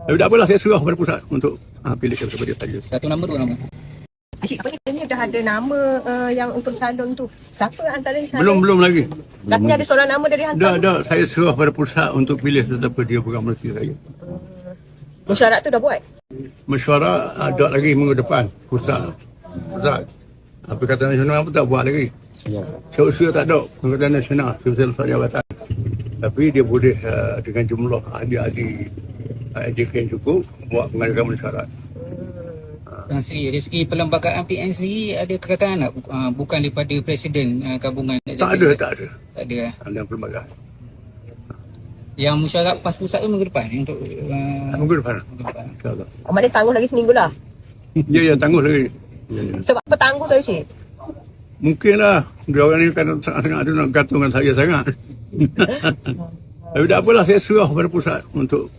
Tapi tak apalah, saya serah kepada pusat untuk pilih siapa dia saja. Satu nama, dua nama. Asyik, apa ni dah ada nama yang untuk calon tu. Siapa antara calon? Belum lagi. Katanya ada seorang nama dari hantar. Dah, saya serah pada pusat untuk pilih sesiapa dia pegang merti saya. Mesyuarat tu dah buat? Mesyuarat ada lagi minggu depan. Pusat. Perikatan Nasional pun tak buat lagi. Usia tak ada. Perikatan Nasional, Civil Service Jabatan. Tapi dia boleh dengan jumlah ahli-ahli AJK yang cukup buat pengadakan mesyuarat. Dari segi perlembagaan PN sendiri ada kekatan tak? Bukan daripada Presiden gabungan? Tak ada. Tak ada. Ada pelbagai. Yang mesyuarat PAS pusat tu minggu depan untuk Minggu depan. InsyaAllah. Maknanya tangguh lagi seminggu lah. Ya, tangguh lagi. Ya. Sebab apa tangguh tu Asyik? Mungkinlah dia orang ni kan sangat-sangat tu nak gantung dengan saya sangat. Tapi tak apalah, saya serah kepada pusat untuk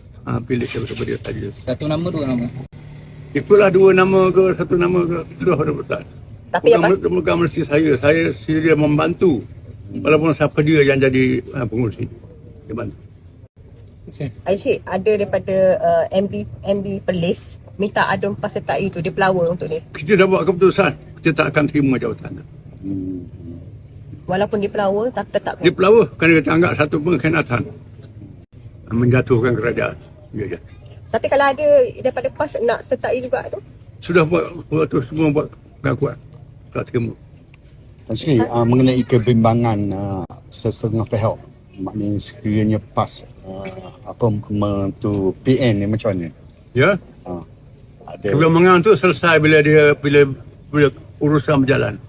pilih siapa dia saja. Satu nama, dua nama. Itulah dua nama ke satu nama ke, serah kepada pusat. Tapi yang pasti Bukan mesti saya sedia membantu. Walaupun siapa dia yang jadi pengurusi. Dia bantu. Asyik, ada daripada MB Perlis minta Adun pesertai tu, dia pelawar untuk ni. Kita dah buat keputusan, kita tak akan terima jawatan. Walaupun dia pelawar, tetap Dia pelawar kerana kita anggap satu pengkhianatan menjatuhkan kerajaan. Ya. Tapi kalau ada daripada PAS nak sertai juga tu? Sudah buat tu semua buat pengakuan. Tak terima. Tan Sri, mengenai kebimbangan sesetengah pihak, maknanya sekiranya PAS untuk PN ni macam mana? Ya. Ada Kebimbangan tu selesai bila urusan berjalan.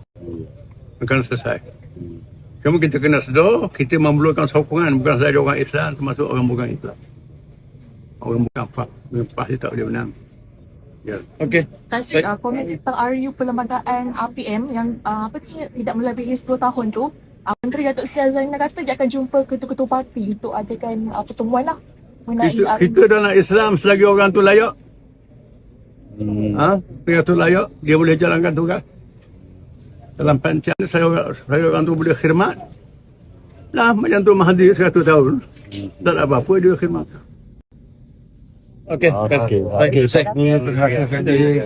Akan selesai. Cuma kita kena sedar, kita memerlukan sokongan bukan sahaja orang Islam, termasuk orang bukan Islam. Orang bukan PAS dia tak boleh menang. Ya. Okey. Tan Sri, komen tentang RU perlembagaan RPM yang tidak melebihi 10 tahun tu, Menteri Datuk Seri Zainal kata dia akan jumpa ketua-ketua parti untuk adakan pertemuan lah mengenai Kita dalam Islam selagi orang tu layak. Dia tu layak, dia boleh jalankan tugas. Dalam pancaan saya orang tu boleh khidmat. Nah, macam tu Mahathir 100 tahun. Tak ada apa-apa dia khidmat. Okey. Okey. Terima kasih.